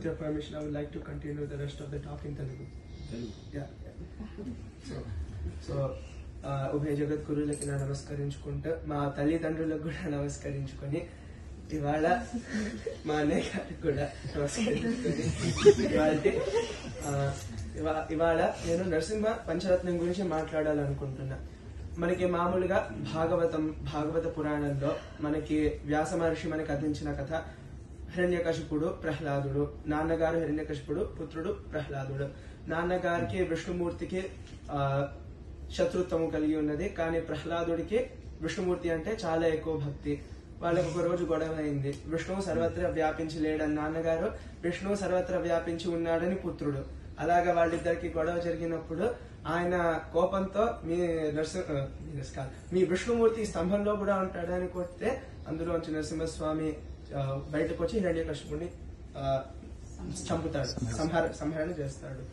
with your permission, I would like to continue the rest of the talk in Telugu. Yeah. So ఉభయ జగద్గురులకి నా నమస్కరించుకుంటూ మా తల్లిదండ్రులకు కూడా నమస్కరించుకొని ఇవాళ మా అన్నయ్య గారికి కూడా నమస్కరించుకొని ఇవాళ నేను నరసింహ పంచరత్నం గురించి మాట్లాడాలనుకుంటున్నా. మనకి మామూలుగా భాగవత పురాణంలో మనకి వ్యాస మహర్షి మనకి అందించిన కథ హిరణ్యకశిపుడు ప్రహ్లాదుడు. నాన్నగారు హిరణ్యకశిపుడు, పుత్రుడు ప్రహ్లాదుడు. నాన్నగారికి విష్ణుమూర్తికి శత్రుత్వము కలిగి ఉన్నది, కానీ ప్రహ్లాదుడికి విష్ణుమూర్తి అంటే చాలా ఎక్కువ భక్తి. వాళ్ళకి ఒక రోజు గొడవ అయింది. విష్ణువు సర్వత్రా వ్యాపించి లేడని నాన్నగారు, విష్ణువు సర్వత్రా వ్యాపించి ఉన్నాడని పుత్రుడు. అలాగా వాళ్ళిద్దరికి గొడవ జరిగినప్పుడు ఆయన కోపంతో మీ విష్ణుమూర్తి స్తంభంలో కూడా ఉంటాడని కొడితే అందులోంచి నరసింహస్వామి బయటకు వచ్చి హిరణ్యకశిపుడిని చంపుతాడు, సంహరణ చేస్తాడు.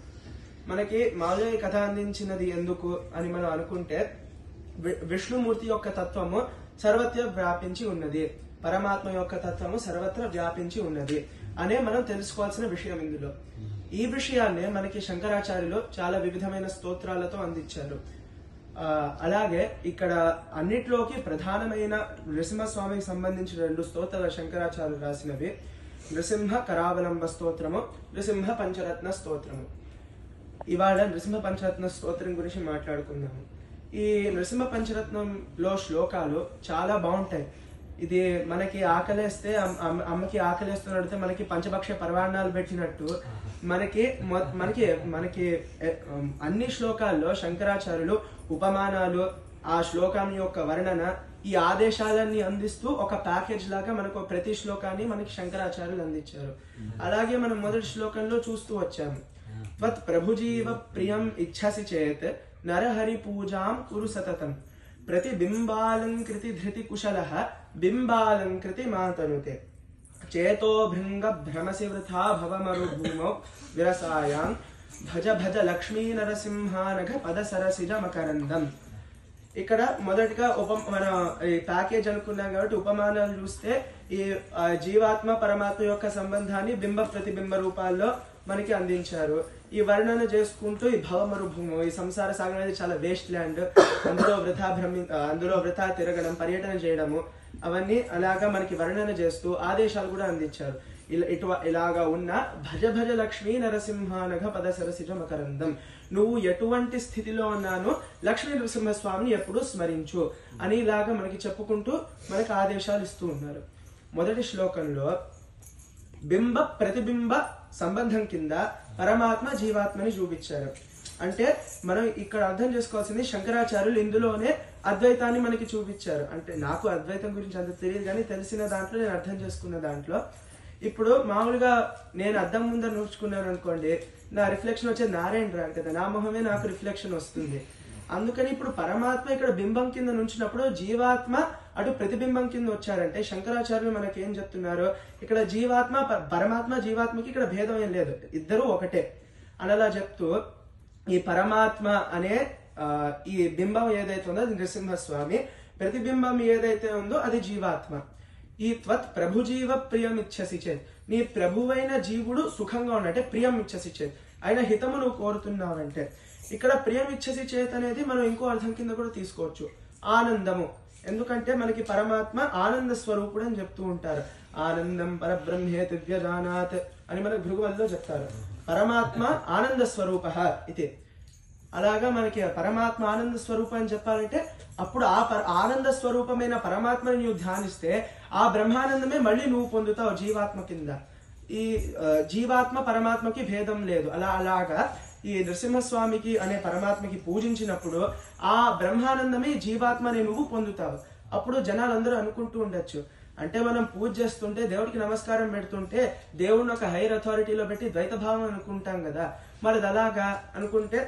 మనకి మామూలుగా కథ అందించినది ఎందుకు అని మనం అనుకుంటే, విష్ణుమూర్తి యొక్క తత్వము సర్వత్ర వ్యాపించి ఉన్నది, పరమాత్మ యొక్క తత్వము సర్వత్ర వ్యాపించి ఉన్నది అనే మనం తెలుసుకోవాల్సిన విషయం ఇందులో. ఈ విషయాన్నే మనకి శంకరాచార్యులు చాలా వివిధమైన స్తోత్రాలతో అందించారు. అలాగే ఇక్కడ అన్నిట్లోకి ప్రధానమైన నృసింహస్వామికి సంబంధించిన 2 స్తోత్రాలు శంకరాచార్యులు రాసినవి నృసింహ కరావలంబ స్తోత్రము, నృసింహ పంచరత్న స్తోత్రము. ఇవాళ నృసింహ పంచరత్న స్తోత్రం గురించి మాట్లాడుకుందాము. ఈ నృసింహ పంచరత్నంలో శ్లోకాలు చాలా బాగుంటాయి. ఇది మనకి ఆకలేస్తే అమ్మకి ఆకలేస్తున్నట్టు మనకి పంచభక్ష పరమాన్నాలు పెట్టినట్టు మనకి అన్ని శ్లోకాల్లో శంకరాచార్యులు ఉపమానాలు, ఆ శ్లోకం యొక్క వర్ణన, ఈ ఆదేశాలన్నీ అందిస్తూ ఒక ప్యాకేజ్ లాగా మనకు ప్రతి శ్లోకాన్ని మనకి శంకరాచార్యులు అందించారు. అలాగే మనం మొదటి శ్లోకంలో చూస్తూ వచ్చాము. త్వత్ ప్రభుజీవ ప్రియం ఇచ్ఛసి చేత్ నరహరి పూజాం కురు సతతం ప్రతిబింబాలంకృతి ధృతి కుశలః బింబాలంకృతి మాతనుతే చేతో భృంగ భ్రమసి వృథా భవమరుభూమౌ విరసాయాం భజ భజ లక్ష్మీ నరసింహానఘ పద సరసిజ మకరందం. ఇక్కడ మొదటిగా మన ఈ ప్యాకేజ్ అనుకున్నాం కాబట్టి ఉపమానాలు చూస్తే ఈ జీవాత్మ పరమాత్మ యొక్క సంబంధాన్ని బింబ ప్రతిబింబ రూపాల్లో మనకి అందించారు. ఈ వర్ణన చేసుకుంటూ ఈ భవమరుభూము, ఈ సంసార సాగరం అనేది చాలా వేస్ట్ ల్యాండ్, అందులో వృథా తిరగడం, పర్యటన చేయడము, అవన్నీ అలాగా మనకి వర్ణన చేస్తూ ఆదేశాలు కూడా అందించారు. ఇలాగా ఉన్న భజ భజ లక్ష్మీ నరసింహానఘ పద సరసిజ మకరందం, నువ్వు ఎటువంటి స్థితిలో ఉన్నానో లక్ష్మీ నరసింహస్వామిని ఎప్పుడూ స్మరించు అని ఇలాగా మనకి చెప్పుకుంటూ మనకి ఆదేశాలు ఇస్తూ ఉన్నారు. మొదటి శ్లోకంలో బింబ ప్రతిబింబ సంబంధం కింద పరమాత్మ జీవాత్మని చూపించారు. అంటే మనం ఇక్కడ అర్థం చేసుకోవాల్సింది, శంకరాచార్యులు ఇందులోనే అద్వైతాన్ని మనకి చూపించారు. అంటే నాకు అద్వైతం గురించి అంత తెలియదు, కానీ తెలిసిన దాంట్లో నేను అర్థం చేసుకున్న దాంట్లో, ఇప్పుడు మామూలుగా నేను అద్దం ముందర నూర్చుకున్నాను అనుకోండి, నా రిఫ్లెక్షన్ వచ్చేది నారాయణ కదా, నా మొహమే నాకు రిఫ్లెక్షన్ వస్తుంది. అందుకని ఇప్పుడు పరమాత్మ ఇక్కడ బింబం కింద నుంచినప్పుడు జీవాత్మ అటు ప్రతిబింబం కింద వచ్చారంటే శంకరాచార్యులు మనకి ఏం చెప్తున్నారు, ఇక్కడ పరమాత్మ జీవాత్మకి ఇక్కడ భేదం ఏం లేదు, ఇద్దరు ఒకటే అని అలా చెప్తూ, ఈ పరమాత్మ అనే ఈ బింబం ఏదైతే ఉందో అది నృసింహస్వామి, ప్రతిబింబం ఏదైతే ఉందో అది జీవాత్మ. ఈ త్వత్ ప్రభుజీవ ప్రియం ఇచ్చసి చేత్, నీ ప్రభువైన జీవుడు సుఖంగా ఉన్నట్టే ప్రియం ఇచ్చసి చేత్, ఆయన హితము నువ్వు కోరుతున్నావంటే, ఇక్కడ ప్రియం ఇచ్చసి చేత్ అనేది మనం ఇంకో అర్థం కింద కూడా తీసుకోవచ్చు, ఆనందము. ఎందుకంటే మనకి పరమాత్మ ఆనంద స్వరూపుడు అని చెప్తూ ఉంటారు. ఆనందం పరబ్రహ్మేతి వ్యజానాత్ అని మనకి భృగువల్లో చెప్తారు. పరమాత్మ ఆనంద స్వరూప ఇది. అలాగా మనకి పరమాత్మ ఆనంద స్వరూపం అని చెప్పాలంటే అప్పుడు ఆనంద స్వరూపమైన పరమాత్మని నువ్వు ధ్యానిస్తే ఆ బ్రహ్మానందమే మళ్ళీ నువ్వు పొందుతావు జీవాత్మ కింద. ఈ జీవాత్మ పరమాత్మకి భేదం లేదు. అలాగా ఈ నృసింహస్వామికి అనే పరమాత్మకి పూజించినప్పుడు ఆ బ్రహ్మానందమే జీవాత్మని నువ్వు పొందుతావు. అప్పుడు జనాలందరూ అనుకుంటూ ఉండొచ్చు, అంటే మనం పూజ చేస్తుంటే దేవుడికి నమస్కారం పెడుతుంటే దేవుడిని ఒక హైర్ అథారిటీలో పెట్టి ద్వైత భావం అనుకుంటాం కదా, మరి అది అలాగా అనుకుంటే